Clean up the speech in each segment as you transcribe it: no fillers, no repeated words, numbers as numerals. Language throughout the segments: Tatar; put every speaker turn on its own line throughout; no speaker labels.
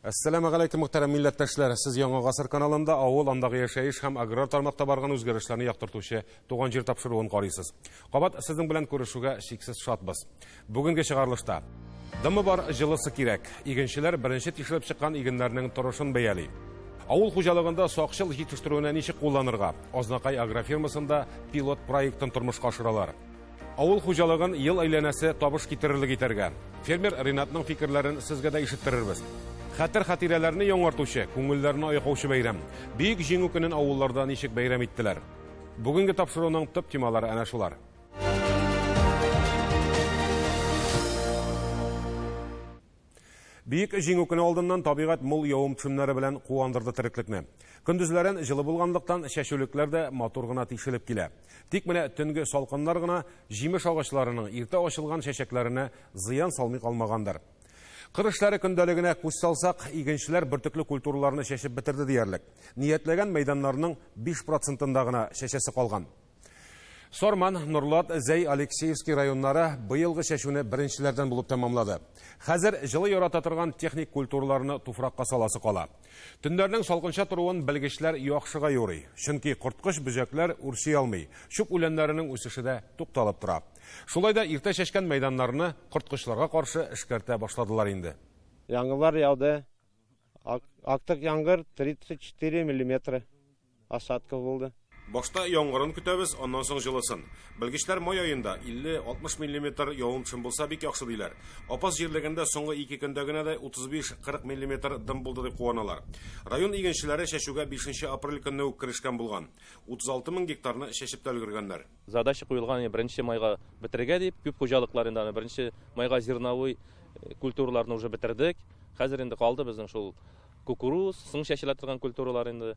Assalamu alaikum muhtaram millatdoshlar. Siz Yangi G'asr kanalында avval andagi yashayish ham agrar tarmoqda bargan o'zgarishlarni yoqtiruvchi tug'an yer topshiruvini qaraysiz. Qabat sizning bilan ko'rishishga cheksiz shodmiz. Bugungi chiqarilishda dimi bor jilisi kerak. Iginchilar birinchi tishilib chiqqan iginlarning turishini bayali. Avul xo'jaligida soqchil yetishtiruvni nechik qo'llanirga Oznaqay agrofirmasida pilot proyektni turmushga oshiralar. Avul xo'jaligin yil aylanasi tobish ketirilib yetarga. Fermer Rinatning fikrlarini sizga da eshittiramiz. Xatir-xatiralarni yo'ng'artuvchi, ko'ngillarni oyoqovchi bayram. Buyuk jingu kunin avullarda nechik bayram etdilar. Bugungi topshiriqning tip temalari ana shular. Buyuk jingu kuni oldindan tabiat mol yog'im chimlari bilan quvondirdi tiriklikni. Kunduzlarin jili bo'lganlikdan shashuliklarda motorgina teshilib kela. Tik mana tungi solqinlargina jimish og'achlarining erta ochilgan shashaklarini ziyon solmay qolmagandir. Qirışları kundaligine ko'z salsak, iginchilar birtikli kulturlarni shashib bitirdi deyarlik. Niyatlagan maydonlarning 5%'ndagina shashasi qolgan. Sorman, Nurlat, Zey, Alekseyevskiy rayonlari bu yilgi shashuni birinchilardan bo'lib tamomladi. Hozir jili yoratatirgan texnik kulturlarni tufraqqa solasi qola. Tunlarning solqincha turuvin bilgichlar yo'qshiga yo'riy. Chunki qurtqish bujaklar urshiy olmay, shup ulanlarining o'sishida to'xtalib turadi. Şulayda erta şeşken meydanlarını qurtqishlarga qarşı ishkarta boshladilar endi.
Yangılar yağdı. Aktık yangır 34 mm asatkı oldu.
Boshda yağmurun kütəbiz, ondan soң jılıсын. Bilgiçlər may ayında 50-60 mm yağımçın bolsa bek yaxşı deylər. Apaz yerligində soңғы 2 gündəginə də 35-40 mm dım buldu deyib quvanalar. Rayon iginçiləri şəşuga 5 aprel günü kirishkan bulğan. 36 min gektarını şəşib өлгергәннәр.
Задача қойылған 1 майға бітірге deyip, көп қожалықтарында 1 майға зерновой культураларын уже бітірдік. Қазір енді қалды біздің шул кукуруз, сың шәшілеттірген культуралар енді.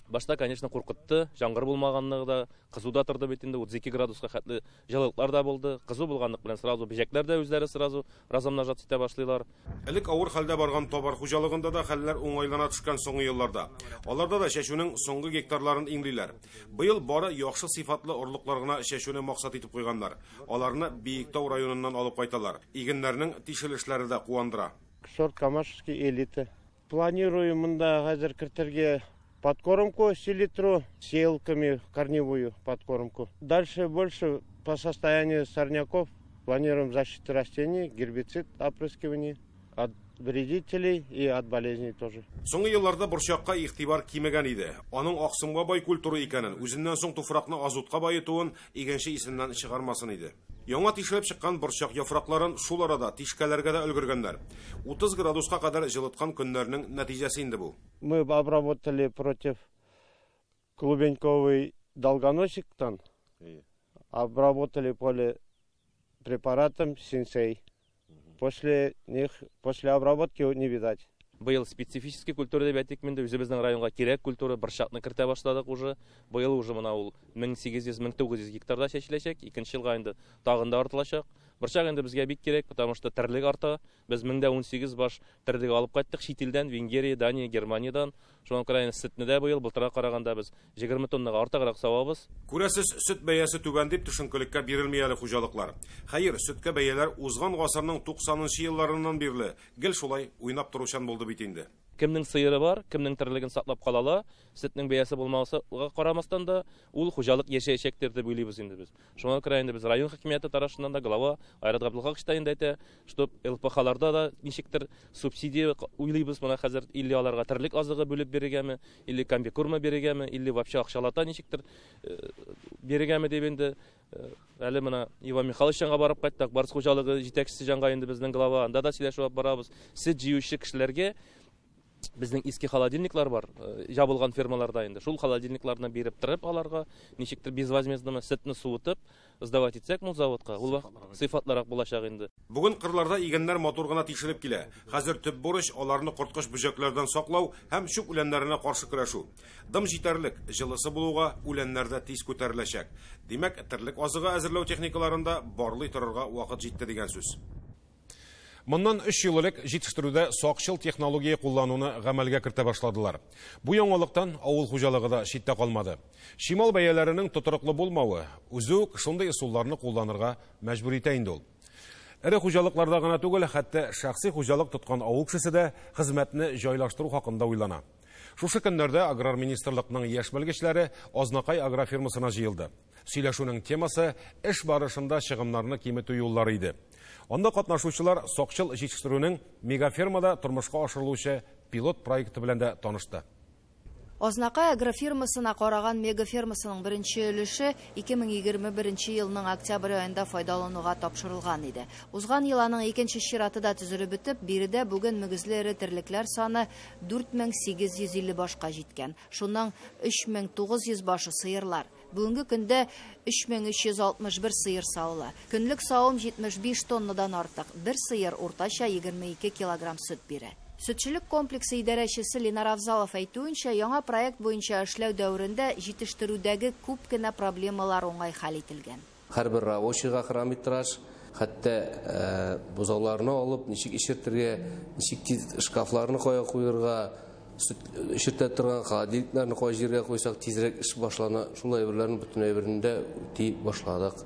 Башта, конечно, қорқытты, жаңғыр болмағанлығы да, қызу да тұрды бетінде, 32 градусқа қатты жылылықтар да болды. Қызу болғанлық білен сразу бежектер де өздері сразу разамнажат сете башлайлар.
Әлік ауыр халда барған тобар хужалығында да хәлләр оңайлана түшкән соңғы елларда. Аларда да шәшүнең соңғы гектарларын иңлиләр. Быел бары яхшы сыйфатлы орлыкларына шәшүне максат итеп куйганнар. Аларны Биектау районыннан алып кайталар. Игеннәрнең тишелешләре дә куандыра.
Сорт Камашевский элита. Планируем мында хәзер кертергә подкормку селитру, сеялками корневую подкормку. Дальше больше по состоянию сорняков планируем защиту растений, гербицид, опрыскивание от вредителей и от болезней тоже.
Соңгы елларда борчакка игътибар кимәгән иде. Аның аксымга бай культура икәнен, үзеннән соң туфракны азотка байытуын игенче исеннән чыгармасын иде. Яңа тишелеп чыккан борчак яфракларын шул арада тишкәләргә дә өлгергәннәр. 30 градуска кадәр җылыткан көннәрнең нәтиҗәсе инде бу.
Мы обработали против клубеньковый долгоносиктан, обработали поле препаратом синсей. После обработки не видать.
Быйыл специфический культура деп әйтик менде үзебезнең районга кирәк культура борчакны кертә башладык уже. Быйыл уже мына ул 1800-1900 гектарда чәчеләчәк, икенче елга инде тагын да артылачак. Борчак инде безгә бик кирәк, потому что тирлек арта. Без 1018 баш тирлек алып кайттык шит илдән, Венгерия, Дания, Германиядан. Шуның крайны сөтне дә быйыл былтырга караганда без 20 тоннага артыграк савабыз.
Күрәсез, сөт бәясе түбән дип төшенкелеккә бирелми әле хуҗалыклар. Хәер, сөткә бәяләр узган гасырның 90-нчы елларыннан бирле гел шулай уйнап торучан булды бит инде.
Кемнең сыйыры бар, кемнең тирлеген саклап калала, сөтнең бәясе булмаса, карамастан да ул хуҗалык яшәячәктер дип уйлыйбыз инде без. Шуңа күрә инде без район хакимияте тарафыннан да глава Айрат Габдулхаков инде әйтә, что ЛПХларда да ничектер субсидия уйлыйбыз, моны хәзер илли аларга тирлек азыгы бүлеп бирергәме, илли комбикорма бирергәме, илли вообще акчалата ничектер бирергәме дип инде әле моны Иван Михайловичка барып кайттык, барс хуҗалыгы җитәкчесе җанга инде безнең глава, анда да сөйләшеп барабыз. Сөт җыючы кешеләргә безнең иске холодильниклар бар, жабылган фермаларда инде. Шул холодильникларны биреп торып аларга ничектер безвозмездно сөтне суытып сдавать итсәк мул заводка, ул сыйфатлырак булачак инде.
Бүген кырларда игеннәр матур гына тишелеп килә. Хәзер төп бурыч аларны корткыш бүҗәкләрдән саклау һәм шук үләннәренә каршы көрәшү. Дым җитәрлек, җылысы булуга үләннәрдә тиз күтәреләчәк. Димәк, тирлек азыгы әзерләү техникаларында барлый торырга вакыт җитте дигән сүз. Моннан 3 ел элек җитештерүдә сакчыл технология куллануны гамәлгә кертә башладылар. Бу яңалыктан авыл хуҗалыгы да читтә калмады. Шимал бәяләренең тотырыклы булмавы үзе үк шундый ысулларны кулланырга мәҗбүр итә инде ул. Эре хуҗалыкларда гына түгел, хәтта шәхси хуҗалык тоткан авыл кешесе дә хезмәтне җайлаштыру хакында уйлана. Шушы көннәрдә аграр министрлыкның яшь белгечләре Азнакай агрофирмасына җыелды. Сөйләшүнең темасы эш барышында чыгымнарны киметү юллары иде. Анда катнашучылар сакчыл җитештерүнең мегафермада тормышка ашырылучы пилот проекты белән дә танышты.
Азнакай агрофирмасына караган мегафермасының беренче өлеше 2021 елның октябрь аенда файдалануга тапшырылган иде. Узган ел аның икенче чираты да төзелеп бетеп, биредә бүген мөгезле эре терлекләр саны 4850 башка җиткән. Шуннан 3900 башы сыерлар. Бүгенге көндә 3361 сыер сауыла. Көнлек савым 75 тоннадан артык. Бер сыер уртача 22 килограмм сөт бирә. Сөтчелек комплексы идарәчесе Ленар Авзалов әйтүенчә, яңа проект буенча эшләү дәверендә җитештерүдәге күп кенә проблемалар уңай хәл ителгән.
Һәрбер рабочийга хрометраж, хәтта бузауларны алып, ничек ишертергә, ничек шкафларны кая куярга, ишертә торган холодильникларны кая җиргә куйсак тизрәк эш башлана. Шулай әйберләрне бөтен әйберендә үти башладык.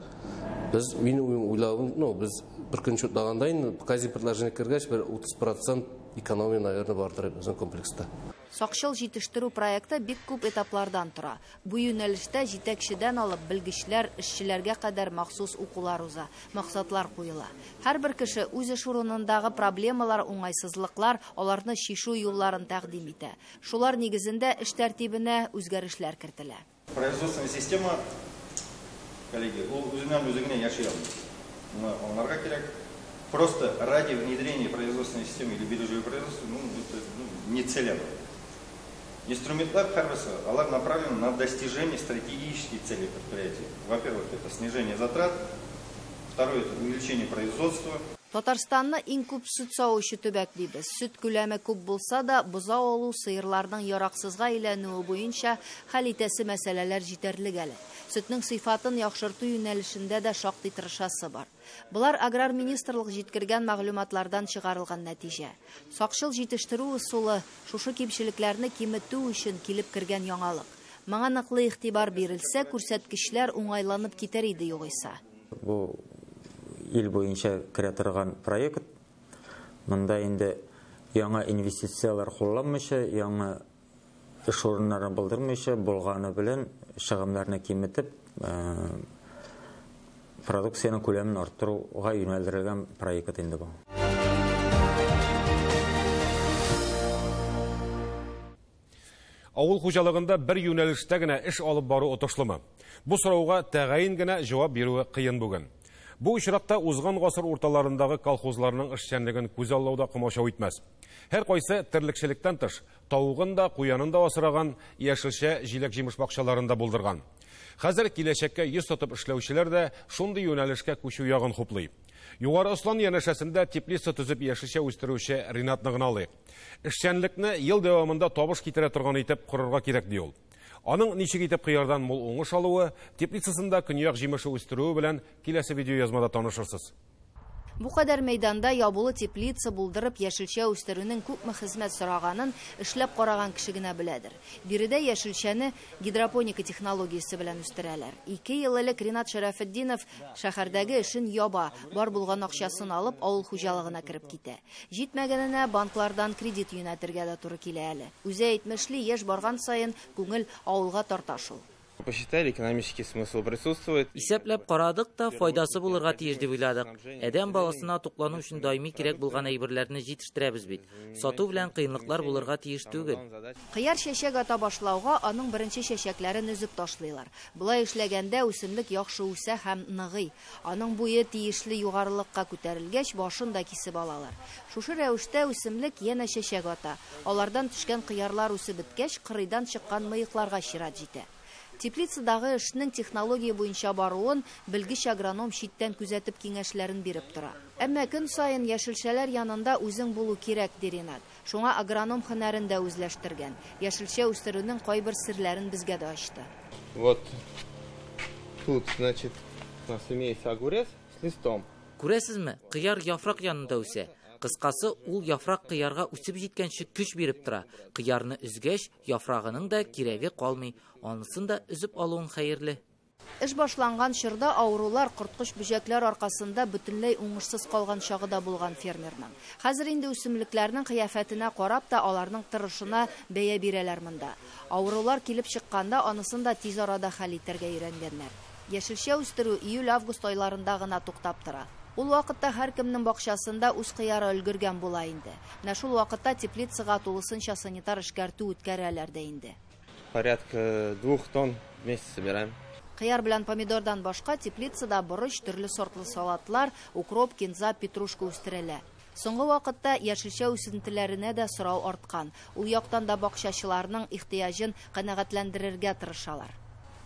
Без уйлавым, без bir gün çutлаганда инде покази предложение кергәч, бер 30% экономия, наверное, бардыр безнең комплекста.
Сакчыл җитештерү проекты бик күп этаплардан тора. Бу юнәлештә җитәкчедән алып белгечләр, эшчеләргә кадәр махсус укулар уза, максатлар куела. Һәрбер кеше үз эш урынындагы проблемалар, уңайсызлыклар, аларны чишү юлларын тәкъдим итә. Шулар нигезендә эш тәртибенә үзгәрешләр кертелә.
Производственная система, коллеги, үзеннән яши алмый. Онларга кирәк. Просто ради внедрения производственной системы или биржевого производства не целево. Инструментлар һәрберсе алар направлены на достижение стратегических целей предприятия. Во-первых, это снижение затрат, второе это увеличение производства.
Татарстанны иң күп сөт савучы төбәк дибез. Сөт күләме күп булса да, бозау алу сыерларның яраксызга әйләнүе буенча хәл итәсе мәсьәләләр җитәрлек әле. Сөтнең сыйфатын яхшырту юнәлешендә дә шактый тырышасы бар. Булар аграр министрлык җиткергән мәгълүматлардан чыгарылган нәтиҗә. Сакчыл җитештерү усулы шушы кимчелекләрне киметү өчен килеп кергән яңалык. Моңа ныклы игътибар бирелсә, күрсәткечләр уңайланып китәр иде югыйса.
Бу ил буенча керә торган проект. Монда инде яңа инвестициялар кулланмыйча, яңа эш урыннарын булдырмыйча, булганы белән чыгымнарны киметеп, продукцияның күләмен арттыруга юнәлдерелгән проект инде бу.
Авыл хуҗалыгында бер юнәлештә генә эш алып бару отышлымы? Бу сорауга тәгаен генә җавап бирүе кыен бүген. Бу очракта узган гасыр урталарындагы колхозларның эшчәнлеген күз аллауда комачау итмәс. Һәр кайсы терлекчелектән тыш, тавыгын да, куянын да асраган, яшелчә, җиләк-җимеш бакчаларында булдырган. Хәзер киләчәккә йөз тотып эшләүчеләр дә шундый юнәлешкә күчү ягын хуплый. Югары Ослан янәшәсендә теплица төзеп яшелчә үстерүче Ринатны гына алыйк. Эшчәнлекне ел дәвамында табыш китерә торган итеп корырга кирәк ди ул. Аның ничек итеп кыярдан мул уңыш алуы, теплицасында көньяк җимеше үстерүе белән киләсе видеоязмада танышырсыз.
Бу кадәр мәйданда ябулы теплица булдырып яшелчә үстерүнең күпме хезмәт сораганын эшләп караган кеше генә беләдер. Биредә яшелчәне гидропоника технологиясе белән үстерәләр. 2 ел элек Ринат Шәрәфетдинов шәһәрдәге эшен яба, бар булган акчасын алып авыл хуҗалыгына кереп китә. Җитмәгәненә банклардан кредит юнәтергә дә туры килә әле. Үзе әйтмешли, яшь барган саен күңел авылга тарта шул.
Посчитали, экономический смысл присутствует.
Исәпләп карадык та файдасы булырга тиеш дип уйладык. Әдәм баласына туклану өчен даими кирәк булган әйберләрне җитештерәбез бит. Сату белән кыенлыклар булырга тиеш түгел.
Кыяр чәчәк ата башлауга аның беренче чәчәкләрен өзеп ташлыйлар. Булай эшләгәндә үсемлек яхшы үсә һәм ныгый. Аның буе тиешле югарылыкка күтәрелгәч, башын да кисеп алалар. Шушы рәвештә үсемлек янә чәчәк ата. Алардан төшкән кыярлар үсеп беткәч, кырыйдан чыккан мыекларга чират җитә. Теплицадагы эшнең технология буенча баруын белгеч агроном читтән күзәтеп киңәшләрен биреп тора. Әмма көн саен яшелчәләр янында үзең булу кирәк ди Ринат. Шуңа агроном һөнәрен дә үзләштергән. Яшелчә үстерүнең кайбер серләрен безгә дә ачты.
Вот тут, значит, у нас имеется огурец с листом.
Күрәсезме? Кыяр яфрак янында үсә. Кыскасы, ул яфрак кыярга үсеп җиткәнче көч биреп тора. Кыярны үзгәч, яфрагының да кирәге калмый. Анысын да үзеп алуың хәерле.
Эш башланган чорда авырулар корткыч бүҗәкләр аркасында бөтенләй уңышсыз калган чагы да булган фермерның. Хәзер инде үсемлекләрнең кыяфәтенә карап та аларның тырышына бәя бирәләр монда. Авырулар килеп чыкканда анысын да тиз арада хәл итәргә өйрәнгәннәр. Яшелчә үстерү июль-август айларында гына туктап тора. Ул вакытта һәркемнең бакчасында үз кыяры өлгергән була инде. Менә шул вакытта теплицага тулысынча санитар эшкәртү үткәрәләр дә инде.
Порядка 2 тонн в месяц собираем.
Кыяр белән помидордан башка теплицада борыч, төрле сортлы салатлар, укроп, кинза, петрушка үстерелә. Соңгы вакытта яшелчә үсентеләренә дә сорау арткан. Ул яктан да бакчачыларның ихтыяҗын канәгатьләндерергә тырышалар.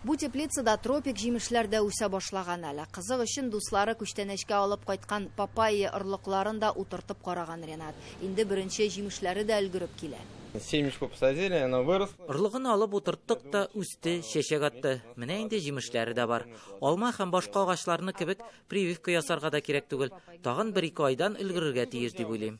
Бу теплицада тропик җимешләр дә үсә башлаган әле. Кызык өчен дуслары күчтәнәчкә алып кайткан папайя орлыкларын да утыртып караган Ренат. Инде беренче җимешләре дә өлгереп килә.
Семечко посадили, оно выросло.
Орлыгын алып утырттык та үсте, чәчәк атты. Менә инде җимешләре дә бар. Алма һәм башка агачларны кебек прививка ясарга да кирәк түгел. Тагын 1-2 айдан өлгерергә тиеш дип уйлыйм.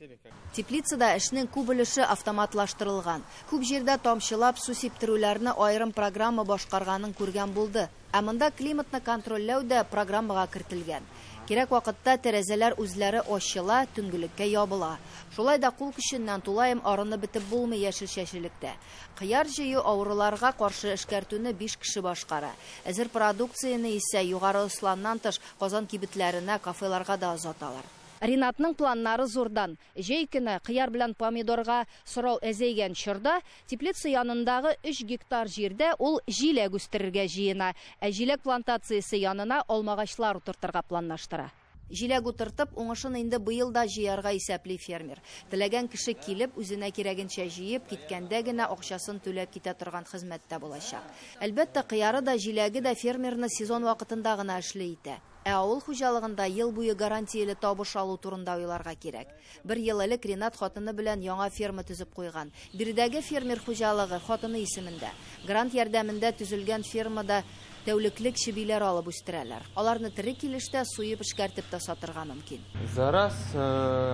Теплицада эшнең күп өлеше автоматлаштырылган. Күп җирдә тамчылап су сиптерүләрне аерым программа башкарганын күргән булды. Ә монда климатны контрольләү дә программага кертелгән. Кирәк вакытта тәрәзәләр үзләре ачыла, төнгелеккә ябыла. Шулай да кул көченнән тулаем арыны бетеп булмый яшелчәчелектә. Кыяр җыю авыруларга каршы эшкәртүне 5 кеше башкара. Әзер продукцияны исә югары ысланнан тыш Казан кибетләренә, кафеларга да озаталар. Ринатның планнары зурдан. Җәй көне кыяр белән помидорга сорау әзәйгән чорда теплица янындагы 3 гектар җирдә ул җиләк үстерергә җыена. Ә җиләк плантациясе янына алмагачлар утыртырга планлаштыра. Җиләк утыртып, уңышын инде быел да җыярга исәпли фермер. Теләгән кеше килеп, үзенә кирәгенчә җыеп, киткәндә генә акчасын түләп китә торган хезмәттә булачак. Әлбәттә, кыяры да, җиләге дә фермерны сезон вакытында гына эшле итә. Ә авыл хуҗалыгында ел буе гарантияле табыш алу турында уйларга кирәк. Бер ел элек Ринат хатыны белән яңа ферма төзеп куйган. Биредәге фермер хуҗалыгы хатыны исемендә. Грант ярдәмендә төзелгән фермада тәүлеклек чебиләр алып үстерәләр. Аларны тере килештә суеп эшкәртеп тә сатырга мөмкин.
За раз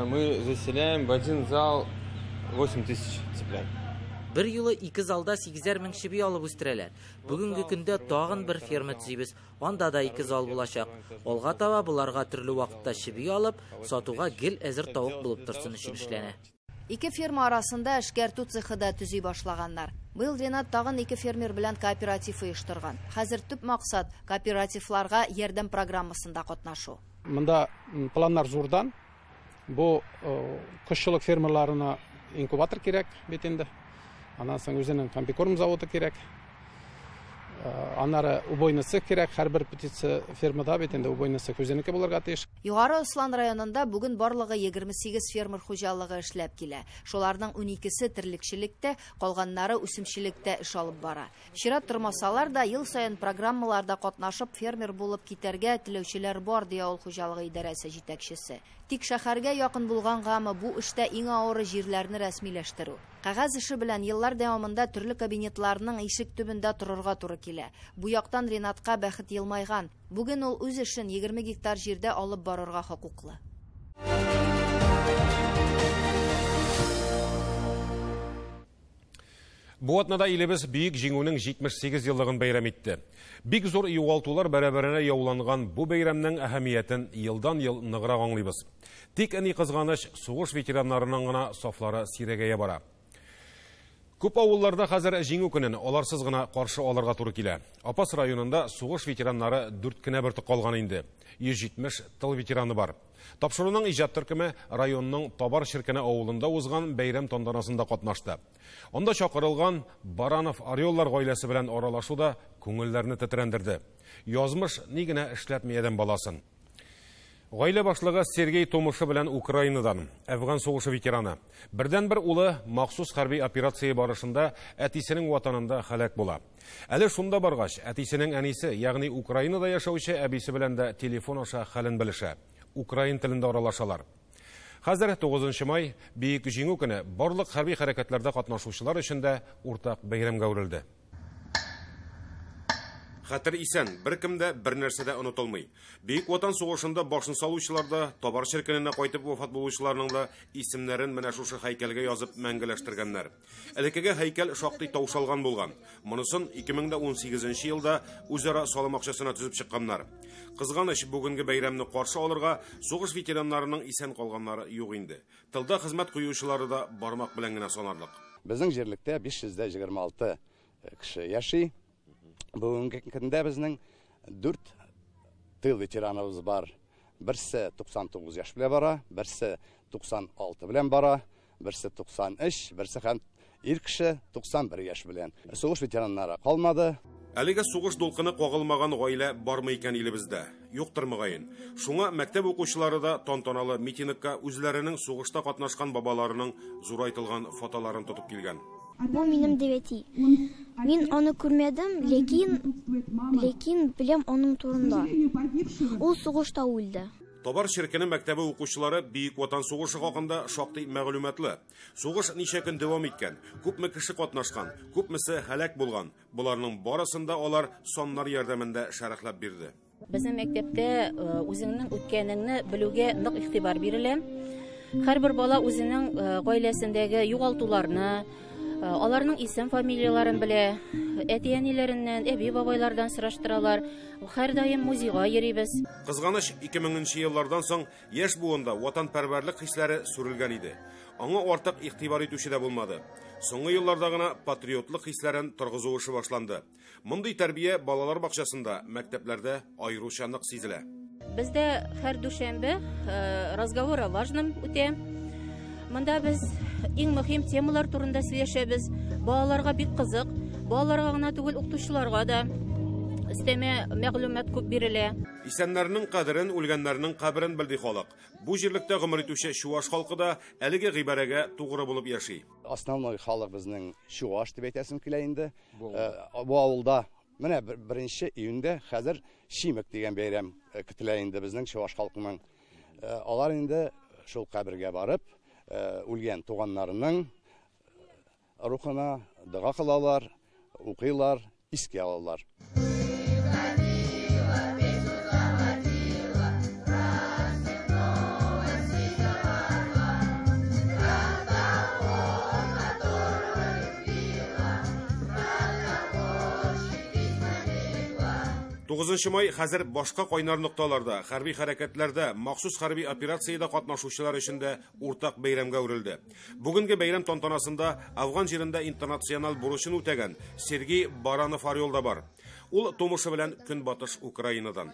мы заселяем в один зал 8000 цыплят.
Бер юлы 2 залда 8 мең чеби алып үстерәләр. Бүгенге көндә тагын бер ферма төзибез. Анда да 2 зал булачак. Алга таба буларга төрле вакытта чеби алып, сатуга гел әзер тавык булып торсын өчен эшләнә.
2 ферма арасында эшкәртү цехы да төзи башлаганнар. Быел Ренат тагын 2 фермер белән кооператив оештырган. Хәзер төп максат кооперативларга ярдәм программасында катнашу.
Монда планнар зурдан. Бу кышчылык фермаларына инкубатор кирәк бит инде. Аннан соң үзенең комбикорм заводы кирәк. Аннары убойнысы кирәк. Һәрбер птица фермада бит инде убойнысы үзенеке булырга тиеш.
Югары Ыслан районында бүген барлыгы 28 фермер хуҗалыгы эшләп килә. Шуларның 12се терлекчелектә, калганнары үсемчелектә эш алып бара. Чират тормасалар да ел саен программаларда катнашып фермер булып китәргә теләүчеләр бар, ди авыл хуҗалыгы идарәсе җитәкчесе. Тик шәһәргә якын булгангамы бу эштә иң авыры җирләрне рәсмиләштерү. Кагаз эше белән еллар дәвамында төрле кабинетларның ишек төбендә торырга туры килә. Бу яктан Ринатка бәхет елмайган. Бүген ул үз эшен 20 гектар җирдә алып барырга хокуклы.
Бу атнада илебез бүйек җиңүнең 78 еллыгын бәйрәм итте. Бик зур югалтулар бәрабәренә яуланган бу бәйрәмнең әһәмиятен елдан-ел ныграк аңлыйбыз. Тик әни кызганыч, сугыш ветераннарының гына сафлары сирәгәя бара. Күп авылларда хәзер җиңү көнен аларсыз гына каршы алырга туры килә. Апас районында сугыш ветераннары 4 кенә бертик калган инде. 170 тыл ветераны бар. Тапшыруның иҗат төркеме районның Табар Ширкәне авылында узган бәйрәм тантанасында катнашты. Онда чакырылган Баранов Ореллар гаиләсе белән аралашу да күңелләрне тетрәндерде. Язмыш ни генә эшләтмәйдән баласын. Гаилә башлыгы Сергей Томышы белән Украинадан, Әфган сугышы ветераны. Бердән-бер улы махсус хәрби операция барышында әтисенең ватанында һәлак була. Әле шунда баргач, әтисенең әнисе, ягъни Украинада яшәүче әбисе белән дә телефон аша хәлен белешә. Украин телендә аралашалар. Хәзер 9 май бөек җиңү көне барлык хәрби хәрәкәтләрдә катнашучылар өчен дә уртак бәйрәмгә үрелде. Хәтер исән, бер кемдә бер нәрсәдә онытылмый. Бөек Ватан сугышында башын салучыларда, Табар ширкәненә кайтып вафат булучыларның да исемнәрен менә шушы һәйкәлгә язып мәңгеләштергәннәр. Элеккеге һәйкәл шактый таушалган булган. Монысын 2018 елда үзара салым акчасына төзеп чыкканнар. Кызганыч, бүгенге бәйрәмне каршы алырга сугыш ветераннарының исән калганнары юк инде. Тылда хезмәт куючылары да бармак белән генә санарлык.
Безнең җирлектә 526 кеше яши. Бүгенге көндә безнең 4 тыл ветераныбыз бар. Берсе 99 яшь белән бара, берсе 96 белән бара, берсе 93, берсе һәм ир кеше 91 яшь белән. Сугыш ветераннары калмады.
Әлегә сугыш дулкыны кагылмаган гаилә бармы икән илебездә? Юктыр мөгаен. Шуңа мәктәп укучылары да тантаналы митингка үзләренең сугышта катнашкан бабаларының зурайтылган фотоларын тотып килгән.
Бу минем 9. Мин аны күрмәдем, лекин беләм аның турында. Ул сугышта үлде.
Табар ширкәне мәктәбе укучылары Бөек Ватан сугышы хакында шактый мәгълүматлы. Сугыш ничә көн дәвам иткән, күпме кеше катнашкан, күпмесе һәлак булган. Буларның барысында алар саннар ярдәмендә шәрехләп бирде.
Безнең мәктәптә үзеңнең үткәнеңне белүгә нык игътибар бирелә. Һәрбер бала үзенең гаиләсендәге югалтуларны, аларның исем фамилияларын белә, әти-әниләреннән, әби-бабайлардан сораштыралар. Һәр даим музейга йөрибез.
Кызганыч, 2000 еллардан соң яшь буында ватанпәрвәрлек хисләре сүрелгән иде. Аңа артык игътибар итүче дә булмады. Соңгы елларда гына патриотлык хисләрен торгызу эше башланды. Мондый тәрбия балалар бакчасында, мәктәпләрдә аеруча нык сизелә.
Бездә һәр дүшәмбе разговор о важном үтә. Монда без иң мөһим темалар турында сөйләшәбез. Балаларга бик кызык, балаларга гына түгел, укытучыларга да өстәмә мәгълүмат күп бирелә.
Исәннәрнең кадерен, үлгәннәрнең каберен белди халык. Бу җирлектә гомер итүче Чуаш халкы да әлеге гыйбарәгә тугры булып яши.
Основной халык безнең Чуаш дип әйтәсем килә инде. Бу авылда менә 1 июньдә хәзер Шимек дигән бәйрәм көтелә инде безнең Чуаш халкының. Алар инде шул кабергә барып, үлгән туганнарының рухына дога кылалар, укыйлар, искә алалар.
9 май хәзер башка кайнар нокталарда, хәрби хәрәкәтләрдә, махсус хәрби операциядә катнашучылар өчен дә уртак бәйрәмгә үрелде. Бүгенге бәйрәм тантанасында Афган җирендә интернациональ бурычын үтәгән Сергей Баранов Орелда бар. Ул тумышы белән Көнбатыш Украинадан.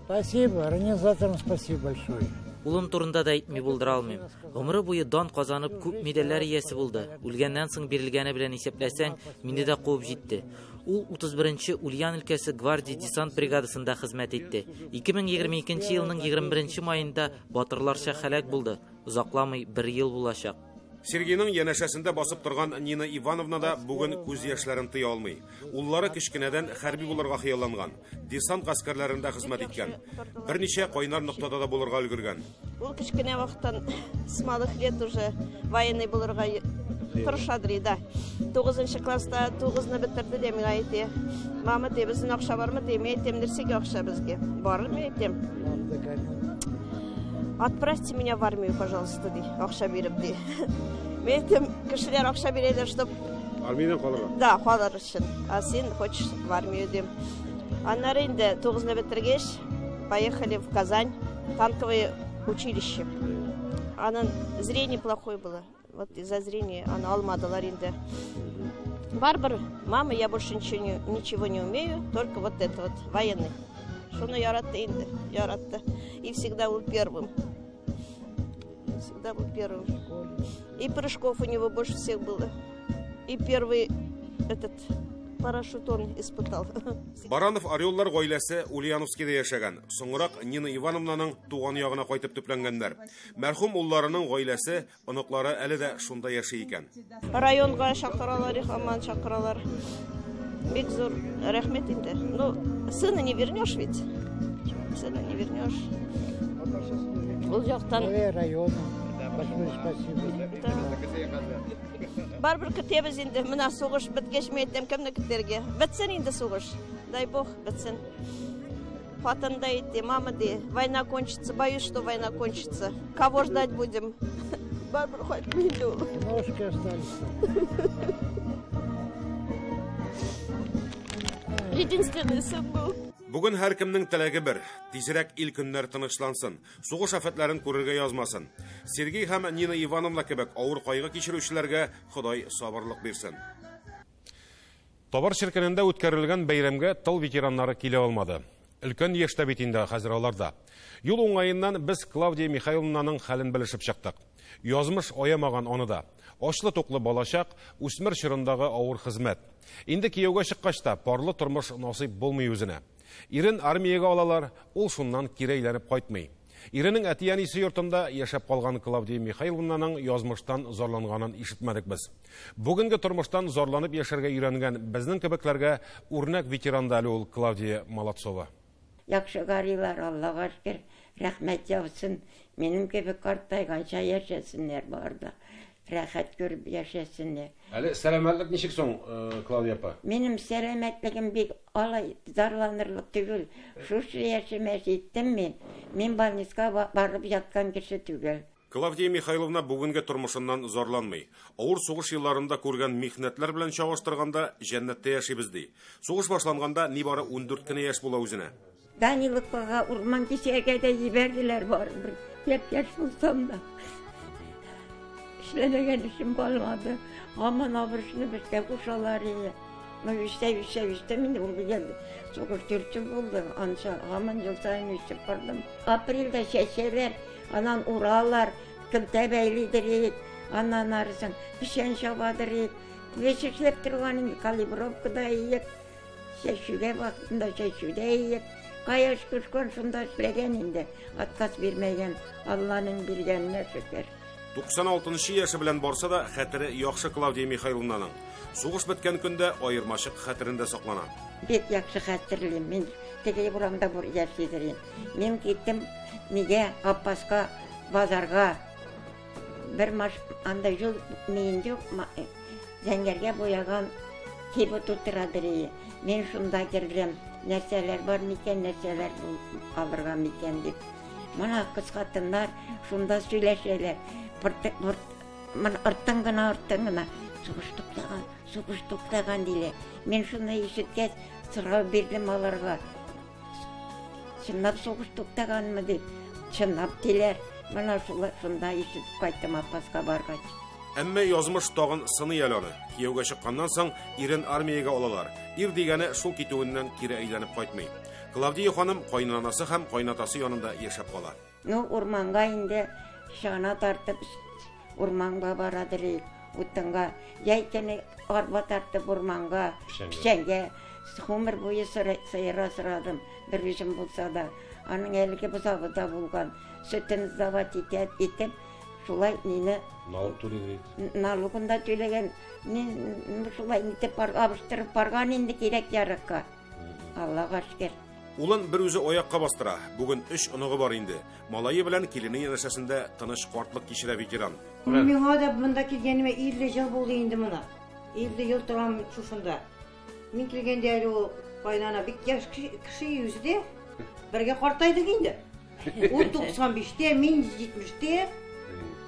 Спасибо, организаторам спасибо большое.
Улым турында да әйтми булдыра алмыйм. Гомере буе дан казанып, күп медальләр иясе булды. Үлгәннән соң бирелгәне белән исәпләсәң, мине дә куып җитте. Ул 31-нче Ульян өлкәсе гвардия десант бригадасында хезмәт итте. 2022 елның 21 майында батырларча һәлак булды. Узакламый 1 ел булачак.
Сергейның янәшәсендә басып торган Нина Ивановна да бүген күз яшьләрен тыя алмый. Уллары кичкенәдән хәрби булырга хыялланган. Десант гаскәрләрендә хезмәт иткән. Берничә кайнар ноктада да булырга өлгергән.
Ул кичкенә вакыттан с малых лет уже военный булырга тырышадыр иде. 9 класста 9-ны бетерде дә миңа әйтә. Мама, безнең акча бармы димә, әйтәм, нәрсәгә акча безгә? Бармы әйтәм. Отправьте меня в армию, пожалуйста, ди. Акча биреп ди. Мен әйтәм, кешеләр акча бирәләр, чтобы
армиядән калырга.
Да, калыр өчен. А син хочешь в армию дим. Аннары инде 9-ны бетергәч, поехали в Казань, танковое училище. Аның зрение плохое было. Вот из-за зрения она алмадылар инде. Барбар, мама, я больше ничего не умею, только вот это вот, военный. Шуны яратты инде, яратты. И всегда был первым. Всегда был первым. И прыжков у него больше всех было. И первый этот парашют он испытал.
Баранов Ореллар гаиләсе Ульяновскида яшәгән. Соңрак Нина Ивановнаның туган ягына кайтып төпләнгәннәр. Мәрхүм улларының гаиләсе, оныклары әле дә шунда яши икән.
Районга чакыралар, Хаман чакыралар. Бик зур рәхмәт инде. Ну, сына не вернешь ведь. Сына не вернешь. Ул яктан
район. Большое спасибо.
Барбір көтебіз енді, мына соғыш біткеш меттем кімні күттерге. Бітсен енді соғыш. дай бог, бітсін. Патын дейді, мама дейді, война кончится, боюсь, что война кончится. Кого ждать будем? Барбару хоть не иду.
Ножки остались.
Единственный сын был.
Бүгін һәр кемнең теләге бер, тизрәк ил көннәр тынычлансын, сугыш афәтләрен күрергә язмасын. Сергей һәм Нина Ивановна кебек авыр кайгы кичерүчеләргә Ходай сабырлык бирсен. Табар ширкәнендә үткәрелгән бәйрәмгә тыл ветераннары килә алмады. Өлкән яшьтә бит инде хәзер аларда. Юл уңаеннан без Клавдия Михайловнаның хәлен белешеп чыктык. Язмыш аямаган аны да. Ачлы-туклы балачак, үсмер чорындагы авыр хезмәт. Инде кияүгә чыккачта парлы тормыш насыйп булмый үзенә. Ирен армиягә алалар, ул шуннан кире әйләнеп кайтмый. Иренең әти-әнисе йортында яшәп калган Клавдия Михайловнаның язмыштан зарланганын ишетмәдек без. Бүгенге тормыштан зарланып яшәргә өйрәнгән безнең кебекләргә үрнәк ветеран да ул Клавдия Молодцова.
Яхшы гарилар, Аллага шөкер, рәхмәт яусын. Минем кебек картайганча яшәсеннәр барда. Рәхәт күреп яшәсеннәр.
Әле сәламәтлек ничек соң, Клавдия апа?
Минем сәламәтлегем бик алай зарланырлык түгел. Шушы яшемә җиттем мин. Мин больницага барып яткан кеше түгел.
Клавдия Михайловна бүгенге тормышыннан зарланмый. Авыр сугыш елларында күргән михнәтләр белән чагыштырганда җәннәттә яшибез ди. Сугыш башланганда нибары 14 кенә яшь була үзенә.
Даниловкага урман кичәгә дә җибәрделәр бар. Бер яшь булсам да. İşlemegen işim kalmadı. Aman abırışını bizde kuşalar iyi. Üste miydi oldu geldi. Sokuş Türkçü buldu. Anca aman yıl sayını üstü pardon. April'de şeşeler, anan uralar, kıltebeylidir, anan arısın, pişen şabadır. Beşiklet durganın kalibrovkada iyi. Şeşüde vaktinde şeşüde iyi. Kayaş kuşkon şunda işlegen indi. Atkas vermeyen Allah'ın bilgenine şükür.
96 яше белән барса да, хәтере яхшы Клавдия Михайловнаның. Сугыш беткән көндә аермачык хәтерендә саклана.
Бик яхшы хәтерлим. Мин теге бурамда бер яшидерим. Мин киттем нигә Аппаска базарга. Бер маш анда жыл миндә зәңгәргә буяган кибет утырадыр. Мин шунда кирдем. Нәрсәләр бар микән, нәрсәләр алырга микән дип. Мана кыз хатыннар шунда сөйләшәләр. Арттан гына сугыш туктаган диле. Мен шуны ишеткәч сорау бирдем аларга. Чынлап сугыш туктаганмы дип. Чынлап диләр. Мана шунда ишетеп кайттым Аппаска баргач.
Әмма язмыш тагын сыны яланы. Кияүгә чыкканнан соң ирен армиягә алалар. Ир дигәне шул китүеннән кире әйләнеп кайтмый. Клавдия ханым кайнанасы һәм кайнатасы янында яшәп кала.
Урманга инде шана тартып урманга барадыр. Утынга яйкене арба тартып урманга, пишәнгә, гомер буе сыйра сырадым. Бер үзем булса да, аның әлеге бузагыда булган. Сөтен завод итеп, шулай мине налогында төләгән. Мин шулай итеп абыштырып барган инде кирәк ярыкка. Аллага шөкер.
Улын бер үзе аякка бастыра. Бүген 3 оныгы бар инде. Малайы белән килене янәшәсендә тыныч картлык кичерә ветеран.
Миңа да монда килгәнемә 50 ел булды инде моны. 50 ел торам шушында. Мин килгәндә әле ул кайнана бик яшь кеше үзе. Бергә картайдык инде. Ул 95-тә, мин 70-тә.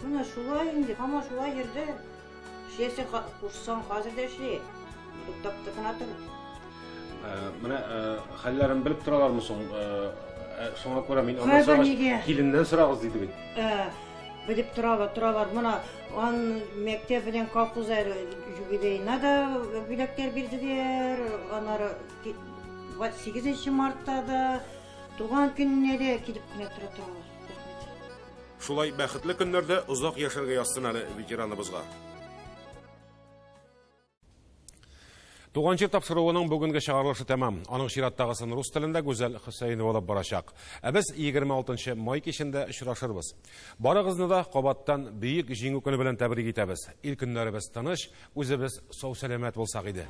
Менә шулай инде, һәм шулай йөрде. Шәсе кушсан хәзер дә эшли. Туктап тыкына тор.
Менә хәлләрен белеп торалармы соң? Шуңа күрә мин аңласам, киленнән сорагыз диде бит.
Белеп торалар. Менә ан мәктәп белән колхоз юбилейна да бүләкләр бирделәр. Аннары 8 мартта да туган көненә дә килеп кенә торалар.
Шулай бәхетле көннәрдә озак яшәргә язсын әле ветераныбызга. Туган җир тапшыруының бүгенге чыгарылышы тәмам. Аның чираттагысын рус телендә Гүзәл Хөсәйнова алып барачак. Без 26 май кичендә очрашырбыз. Барыгызны да кабаттан бөек җиңү көне белән тәбрик итәбез. Ил көннәребез тыныч, үзебез сау-сәламәт булсак иде.